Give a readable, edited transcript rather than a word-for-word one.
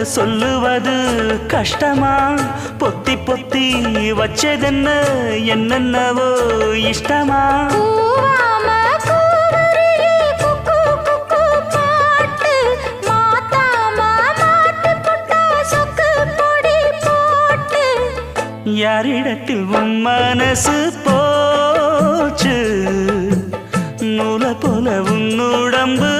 சொல்லுவது கஷ்டமா பொத்தி பொத்தி வச்சதென்ன என்னென்னவோ இஷ்டமா யாரிடத்தில் உன் மனசு போச்சு நூலை போல உன் உடம்பு